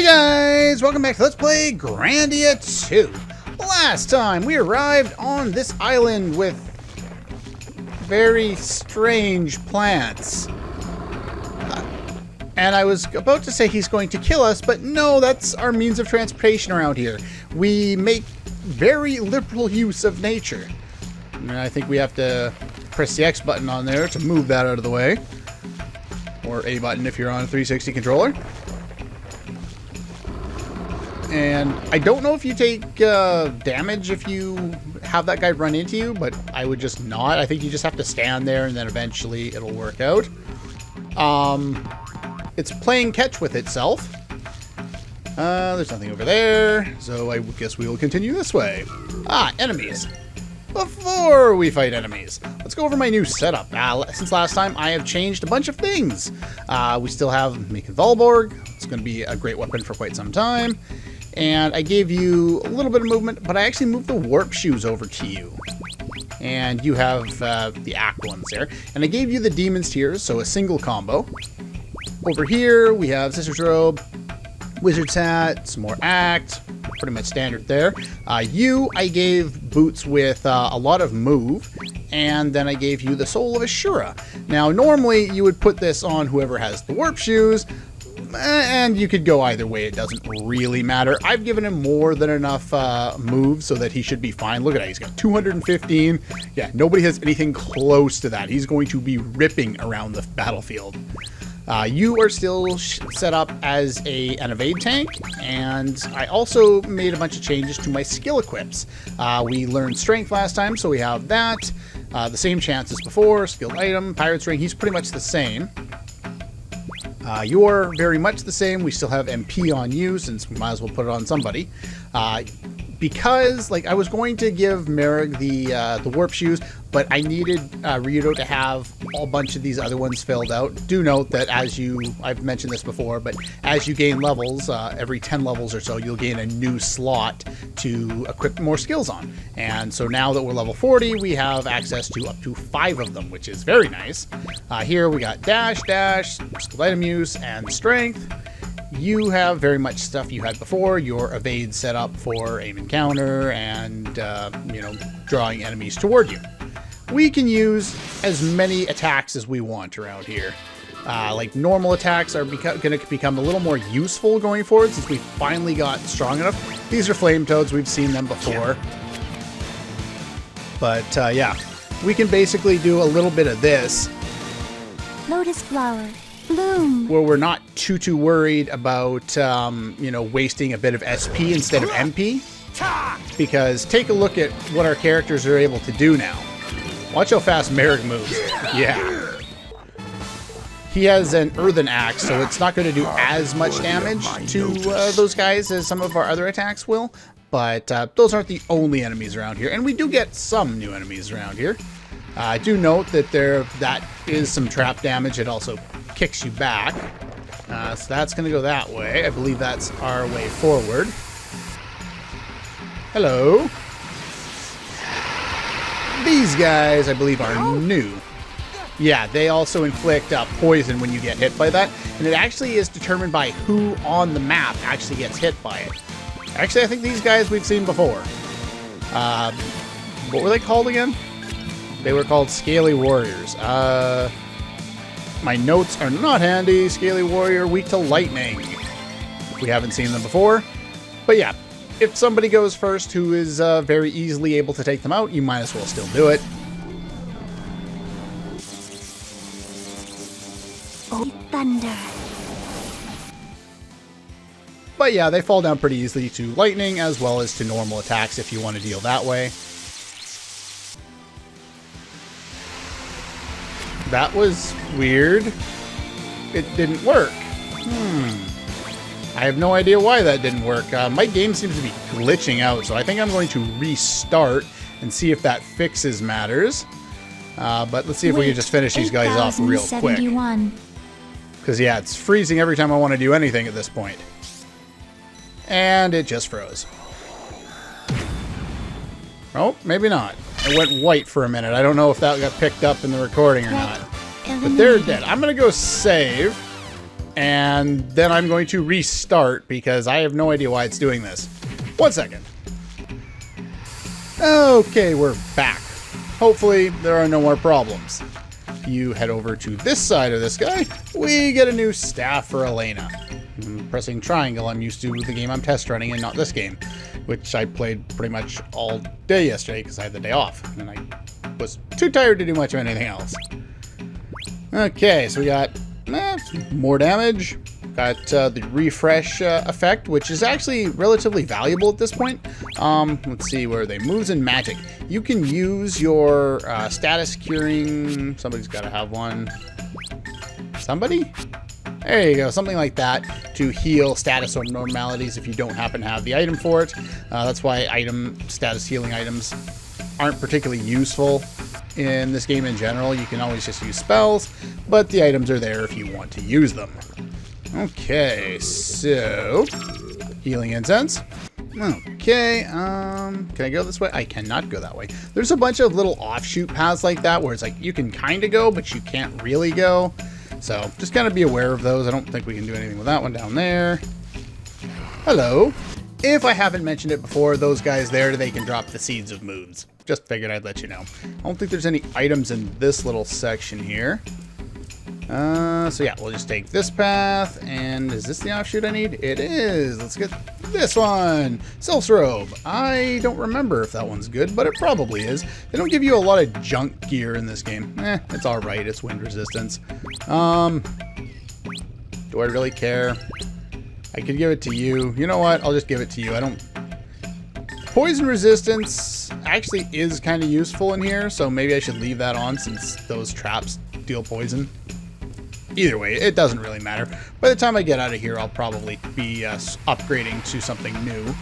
Hey guys, welcome back to Let's Play Grandia 2. Last time we arrived on this island with very strange plants. And I was about to say he's going to kill us, but no, that's our means of transportation around here. We make very liberal use of nature. And I think we have to press the X button on there to move that out of the way. Or A button if you're on a 360 controller. And I don't know if you take damage if you have that guy run into you, but I would just not. I think you just have to stand there and then eventually it'll work out. It's playing catch with itself. There's nothing over there, so I guess we will continue this way. Enemies. Before we fight enemies, let's go over my new setup. Since last time, I have changed a bunch of things. We still have Making Valborg. It's going to be a great weapon for quite some time. And I gave you a little bit of movement, but I actually moved the warp shoes over to you. And you have the act ones there. And I gave you the demon's tears, so a single combo. Over here, we have Sister's Robe, Wizard's Hat, some more act. Pretty much standard there. I gave boots with a lot of move, and then I gave you the Soul of Ashura. Now, normally you would put this on whoever has the warp shoes, and you could go either way. It doesn't really matter. I've given him more than enough moves so that he should be fine. Look at that. He's got 215. Yeah, nobody has anything close to that. He's going to be ripping around the battlefield. You are still set up as an evade tank, and I also made a bunch of changes to my skill equips. We learned strength last time, so we have that. The same chance as before. Skilled item, pirate's ring, he's pretty much the same. You're very much the same. We still have MP on you, since we might as well put it on somebody. Because, like, I was going to give Mareg the warp shoes, but I needed Ryudo to have a bunch of these other ones filled out. Do note that I've mentioned this before, but as you gain levels, every 10 levels or so, you'll gain a new slot to equip more skills on. And so now that we're level 40, we have access to up to 5 of them, which is very nice. Here we got dash, skilled item use, and strength. You have very much stuff you had before. Your evade set up for aim and counter and, drawing enemies toward you. We can use as many attacks as we want around here. Like normal attacks are going to become a little more useful going forward since we finally got strong enough. These are flame toads. We've seen them before. But, yeah, we can basically do a little bit of this. Lotus flower. Bloom. Where we're not too worried about, wasting a bit of SP instead of MP. Because take a look at what our characters are able to do now. Watch how fast Mareg moves. Yeah. He has an earthen axe, so it's not going to do as much damage to those guys as some of our other attacks will. But those aren't the only enemies around here. And we do get some new enemies around here. I do note that that is some trap damage. It also kicks you back. So that's going to go that way. I believe that's our way forward. Hello. These guys, I believe, are new. Yeah, they also inflict poison when you get hit by that. And it actually is determined by who on the map actually gets hit by it. Actually, I think these guys we've seen before. What were they called again? They were called Scaly Warriors. My notes are not handy. Scaly Warrior, weak to lightning. We haven't seen them before. But yeah, if somebody goes first who is very easily able to take them out, you might as well still do it. Oh, thunder. But yeah, they fall down pretty easily to lightning as well as to normal attacks if you want to deal that way. That was weird. It didn't work. I have no idea why that didn't work. My game seems to be glitching out, so I think I'm going to restart and see if that fixes matters. But let's see if we can just finish these guys off real quick. Because, yeah, it's freezing every time I want to do anything at this point. And it just froze. Oh, maybe not. It went white for a minute. I don't know if that got picked up in the recording or not. But they're dead. I'm going to go save. And then I'm going to restart because I have no idea why it's doing this. 1 second. Okay, we're back. Hopefully there are no more problems. If you head over to this side of this guy, we get a new staff for Elena. Pressing triangle I'm used to with the game I'm test running and not this game, which I played pretty much all day yesterday because I had the day off and I was too tired to do much of anything else. Okay, so we got more damage. Got the refresh effect, which is actually relatively valuable at this point. Let's see, where are they? Moves and magic. You can use your status curing... Somebody's got to have one. Somebody? There you go, something like that to heal status abnormalities if you don't happen to have the item for it. That's why status healing items aren't particularly useful in this game in general. You can always just use spells, but the items are there if you want to use them. Okay, so healing incense. Okay, can I go this way? I cannot go that way. There's a bunch of little offshoot paths like that where it's like you can kind of go, but you can't really go. So just kind of be aware of those. I don't think we can do anything with that one down there. Hello. If I haven't mentioned it before, those guys there, they can drop the seeds of moods. Just figured I'd let you know. I don't think there's any items in this little section here. So yeah, we'll just take this path. And is this the offshoot I need? It is. Let's get this one. Sylph's Robe. I don't remember if that one's good, but it probably is. They don't give you a lot of junk gear in this game. It's alright. It's wind resistance. Do I really care? I could give it to you. You know what? I'll just give it to you. I don't... Poison resistance actually is kind of useful in here, so maybe I should leave that on since those traps deal poison. Either way, it doesn't really matter. By the time I get out of here, I'll probably be upgrading to something new.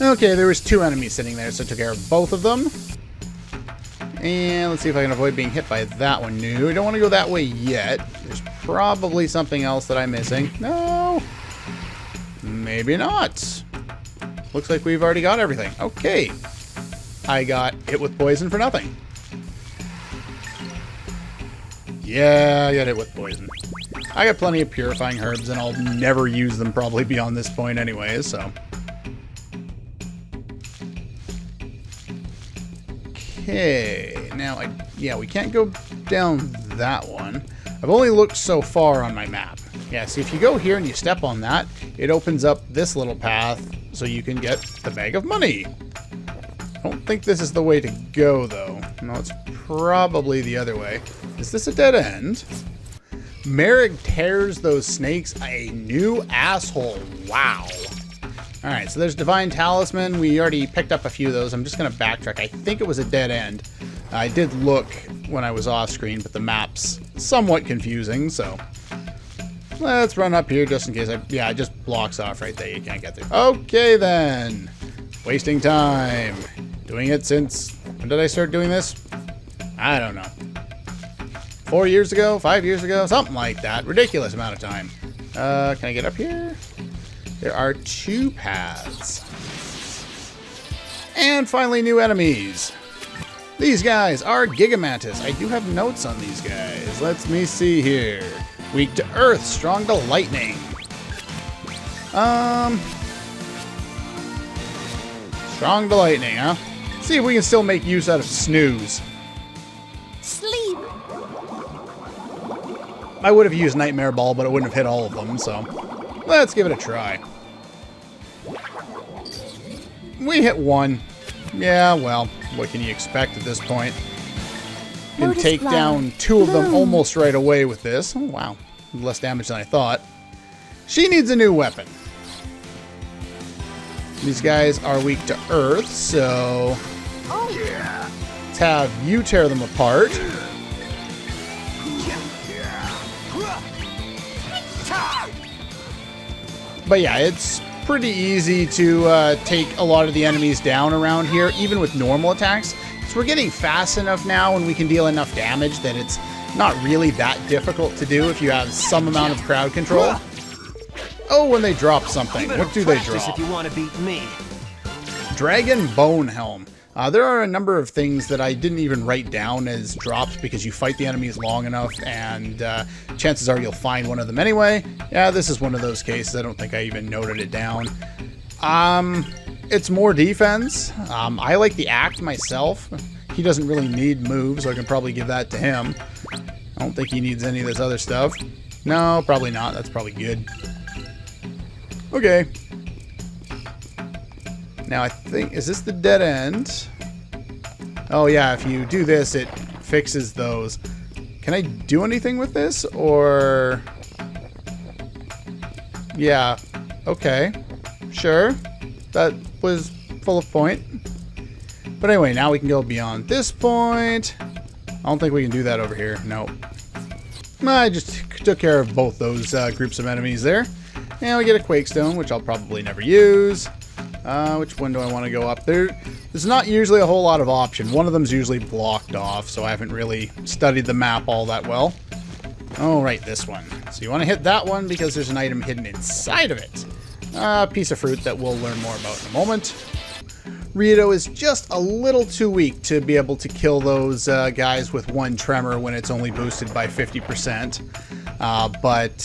Okay, there was 2 enemies sitting there, so I took care of both of them. And let's see if I can avoid being hit by that one. No, I don't want to go that way yet. There's probably something else that I'm missing. No. Maybe not. Looks like we've already got everything. Okay. I got hit with poison for nothing. Yeah, I got hit with poison. I got plenty of purifying herbs, and I'll never use them probably beyond this point anyways, so. Okay, now we can't go down that one. I've only looked so far on my map. Yeah, see, if you go here and you step on that, it opens up this little path so you can get the bag of money. I don't think this is the way to go, though. No, it's probably the other way. Is this a dead end? Mareg tears those snakes a new asshole. Wow. Alright, so there's Divine Talisman. We already picked up a few of those. I'm just going to backtrack. I think it was a dead end. I did look when I was off screen, but the map's somewhat confusing, so... Let's run up here just in case it just blocks off right there. You can't get there. Okay, then. Wasting time. Doing it since... When did I start doing this? I don't know. 4 years ago? 5 years ago? Something like that. Ridiculous amount of time. Can I get up here? There are 2 paths. And finally, new enemies. These guys are Gigamantis. I do have notes on these guys. Let me see here. Weak to earth, strong to lightning. Strong to lightning, huh? See if we can still make use out of snooze. Sleep. I would have used Nightmare Ball, but it wouldn't have hit all of them, so let's give it a try. We hit 1. Yeah, well, what can you expect at this point? You can take down 2 of them almost right away with this. Oh, wow. Less damage than I thought. She needs a new weapon. These guys are weak to earth, so... let's have you tear them apart. But yeah, it's pretty easy to take a lot of the enemies down around here, even with normal attacks. So we're getting fast enough now and we can deal enough damage that it's not really that difficult to do if you have some amount of crowd control. Oh, when they drop something. What do they drop? If you want to beat me. Dragon Bone Helm. There are a number of things that I didn't even write down as drops because you fight the enemies long enough and chances are you'll find one of them anyway. Yeah, this is one of those cases. I don't think I even noted it down. It's more defense. I like the act myself. He doesn't really need moves, so I can probably give that to him. I don't think he needs any of this other stuff. No, probably not. That's probably good. Okay. Now I think, is this the dead end? Oh yeah, if you do this, it fixes those. Can I do anything with this, or... Yeah, okay, sure. That was full of point. But anyway, now we can go beyond this point. I don't think we can do that over here, nope. I just took care of both those groups of enemies there. And we get a Quake Stone, which I'll probably never use. Which one do I want to go up? There's not usually a whole lot of option. One of them's usually blocked off, so I haven't really studied the map all that well. Oh, right, this one. So you want to hit that one because there's an item hidden inside of it. A piece of fruit that we'll learn more about in a moment. Rito is just a little too weak to be able to kill those guys with one tremor when it's only boosted by 50%. But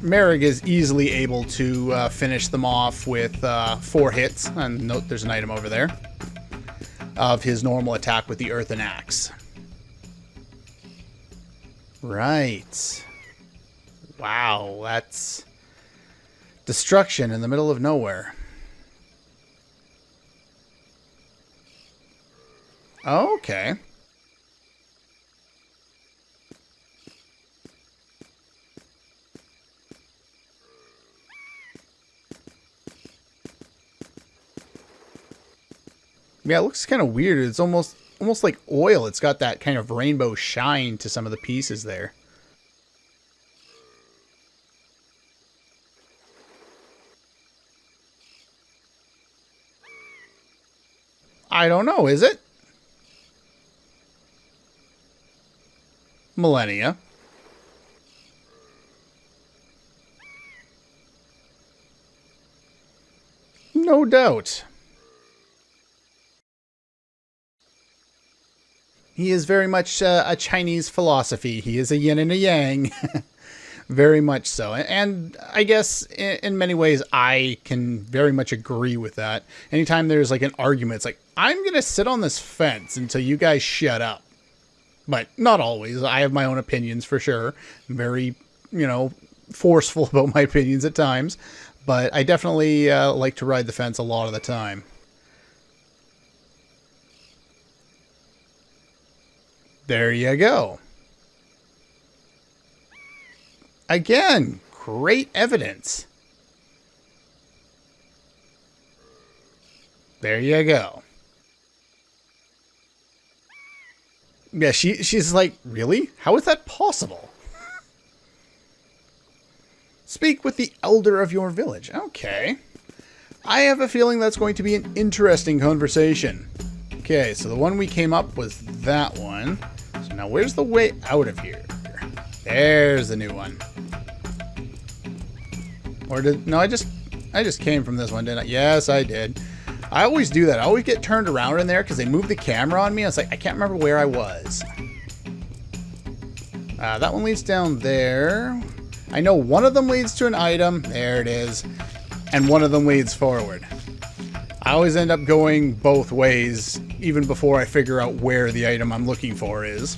Mareg is easily able to finish them off with 4 hits, and note there's an item over there, of his normal attack with the Earthen Axe. Right. Wow, that's destruction in the middle of nowhere. Okay. Yeah, it looks kind of weird. It's almost like oil. It's got that kind of rainbow shine to some of the pieces there. I don't know, is it? Millennia. No doubt. He is very much a Chinese philosophy. He is a yin and a yang. Very much so. And I guess in many ways I can very much agree with that. Anytime there's like an argument, it's like, I'm going to sit on this fence until you guys shut up. But not always. I have my own opinions for sure. I'm very, forceful about my opinions at times. But I definitely like to ride the fence a lot of the time. There you go. Again, great evidence. There you go. Yeah, she's like, really? How is that possible? Speak with the elder of your village. Okay. I have a feeling that's going to be an interesting conversation. Okay, so the one we came up was that one. So now where's the way out of here? There's the new one. Or did... No, I just came from this one, didn't I? Yes, I did. I always do that. I always get turned around in there because they move the camera on me. I was like, I can't remember where I was. That one leads down there. I know one of them leads to an item. There it is. And one of them leads forward. I always end up going both ways, even before I figure out where the item I'm looking for is.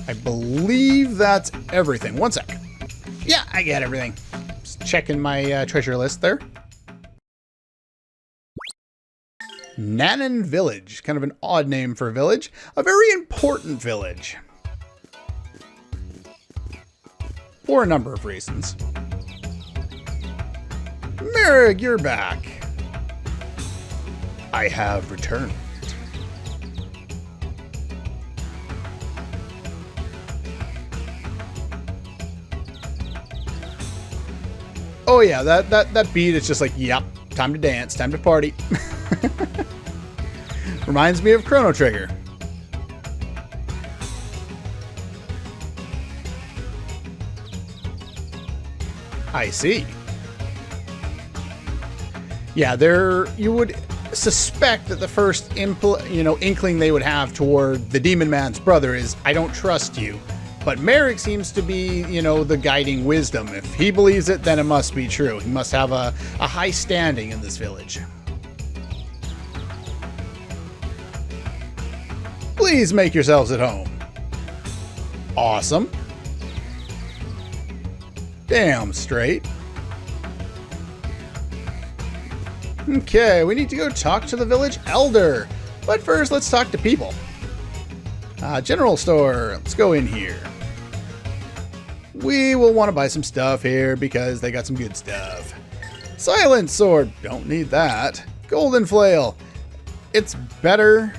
I believe that's everything. One sec. Yeah, I get everything. Just checking my treasure list there. Nanan Village. Kind of an odd name for a village. A very important village. For a number of reasons. Mareg, you're back. I have returned. Oh yeah, that beat is just like, yep, time to dance, time to party. Reminds me of Chrono Trigger. I see. Yeah, you would suspect that the first inkling they would have toward the Demon Man's brother is, I don't trust you. But Mareg seems to be, the guiding wisdom. If he believes it, then it must be true. He must have a high standing in this village. Please make yourselves at home. Awesome. Damn straight. Okay, we need to go talk to the village elder. But first, let's talk to people. General store. Let's go in here. We will want to buy some stuff here because they got some good stuff. Silent sword. Don't need that. Golden flail. It's better.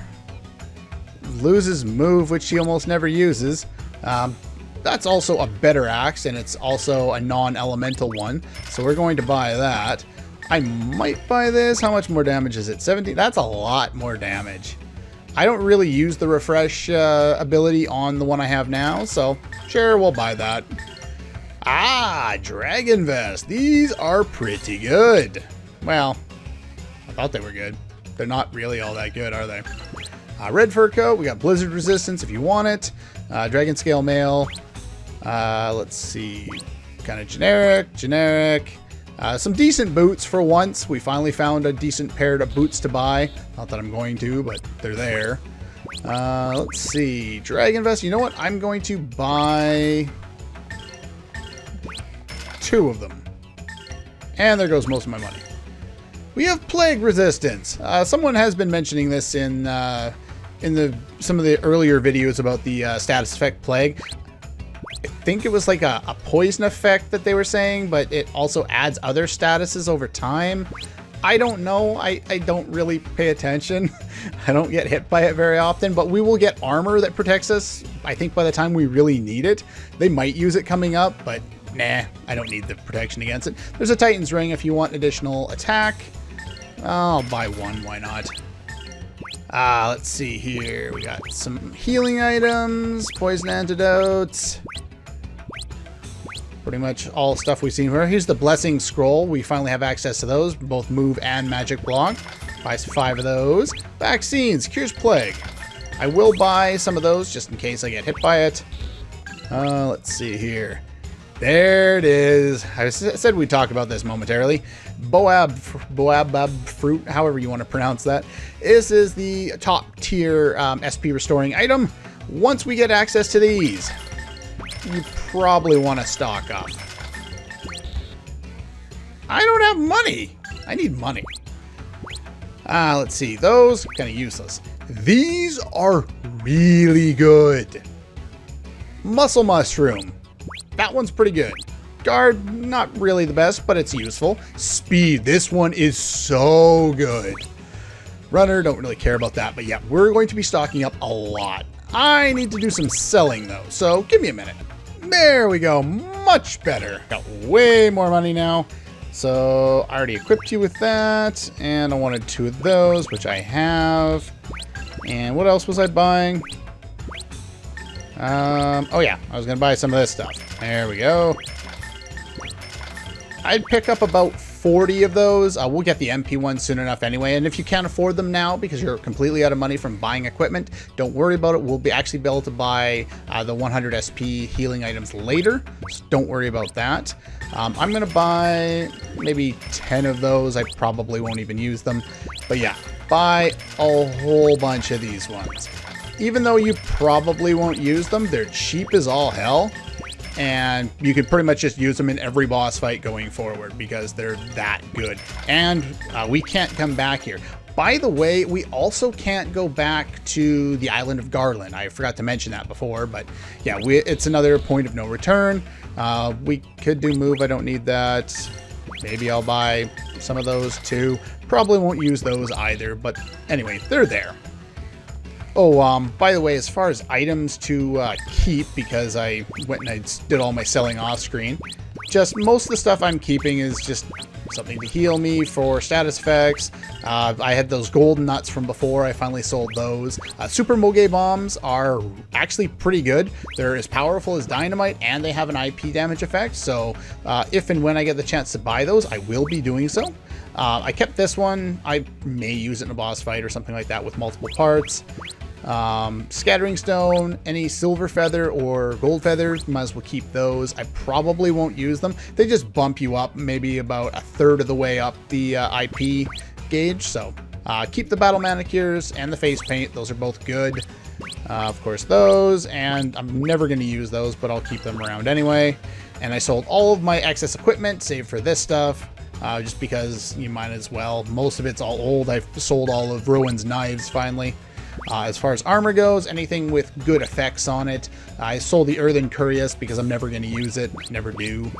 Loses move, which she almost never uses. That's also a better axe, and it's also a non-elemental one. So we're going to buy that. I might buy this. How much more damage is it? 17? That's a lot more damage. I don't really use the refresh ability on the one I have now, so sure, we'll buy that. Dragon vest. These are pretty good. Well, I thought they were good. They're not really all that good, are they? Red fur coat. We got blizzard resistance if you want it. Dragon scale mail. Let's see. Kind of generic. Some decent boots for once. We finally found a decent pair of boots to buy. Not that I'm going to, but they're there. Let's see. Dragon vest. You know what? I'm going to buy 2 of them. And there goes most of my money. We have plague resistance. Someone has been mentioning this in some of the earlier videos about the status effect plague. I think it was like a poison effect that they were saying, but it also adds other statuses over time. I don't know. I don't really pay attention. I don't get hit by it very often, but we will get armor that protects us, I think, by the time we really need it. They might use it coming up, but nah, I don't need the protection against it. There's a Titan's Ring if you want additional attack. I'll buy 1, why not? Let's see here. We got some healing items, poison antidotes. Pretty much all stuff we've seen here. Here's the Blessing Scroll. We finally have access to those, both move and magic block. Buy 5 of those. Vaccines, cures plague. I will buy some of those just in case I get hit by it. Let's see here. There it is. I said we'd talk about this momentarily. Boab fruit, however you want to pronounce that. This is the top tier SP restoring item. Once we get access to these, you probably want to stock up. I don't have money. I need money. Let's see. Those, kind of useless. These are really good. Muscle mushroom. That one's pretty good. Guard, not really the best, but it's useful. Speed, this one is so good. Runner, don't really care about that, but yeah, we're going to be stocking up a lot. I need to do some selling though, so give me a minute. There we go, much better. Got way more money now. So I already equipped you with that, and I wanted 2 of those, which I have. And what else was I buying? Oh yeah, I was gonna buy some of this stuff. There we go. I'd pick up about 40 of those. We'll get the MP ones soon enough anyway. And if you can't afford them now because you're completely out of money from buying equipment, don't worry about it. We'll actually be able to buy the 100 SP healing items later. So don't worry about that. I'm going to buy maybe 10 of those. I probably won't even use them. But yeah, buy a whole bunch of these ones. Even though you probably won't use them, they're cheap as all hell. And you can pretty much just use them in every boss fight going forward because they're that good. And we can't come back here. By the way, we also can't go back to the island of Garland. I forgot to mention that before, but yeah, it's another point of no return. We could do move. I don't need that. Maybe I'll buy some of those too. Probably won't use those either, but anyway, they're there. Oh, by the way, as far as items to keep, because I went and I did all my selling off screen, just most of the stuff I'm keeping is just something to heal me for status effects. I had those golden nuts from before. I finally sold those. Super Moge bombs are actually pretty good. They're as powerful as dynamite, and they have an IP damage effect. So if and when I get the chance to buy those, I will be doing so. I kept this one. I may use it in a boss fight or something like that with multiple parts. Scattering stone, any silver feather or gold feathers, might as well keep those. I probably won't use them. They just bump you up maybe about a third of the way up the IP gauge. So keep the battle manicures and the face paint. Those are both good. Of course those, and I'm never going to use those, but I'll keep them around anyway. And I sold all of my excess equipment, save for this stuff. Just because you might as well. Most of it's all old. I've sold all of Rowan's knives finally. As far as armor goes, anything with good effects on it. I sold the Earthen Curious because I'm never going to use it. Never do.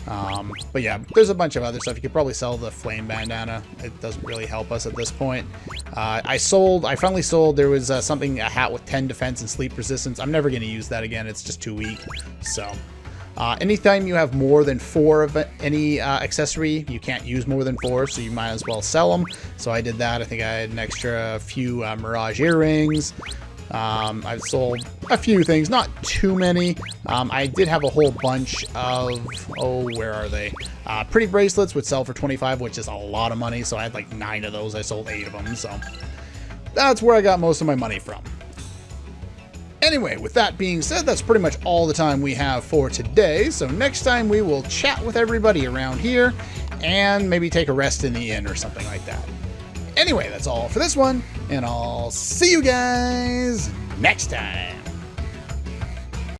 But yeah, there's a bunch of other stuff. You could probably sell the Flame Bandana. It doesn't really help us at this point. I finally sold, there was a hat with 10 defense and sleep resistance. I'm never going to use that again. It's just too weak. So... anytime you have more than 4 of any accessory, you can't use more than 4, so you might as well sell them. So I did that. I think I had an extra few Mirage earrings. I've sold a few things, not too many. I did have a whole bunch of, where are they? Pretty bracelets would sell for 25, which is a lot of money. So I had like 9 of those. I sold 8 of them. So that's where I got most of my money from. Anyway, with that being said, that's pretty much all the time we have for today. So next time we will chat with everybody around here and maybe take a rest in the inn or something like that. Anyway, that's all for this one, and I'll see you guys next time.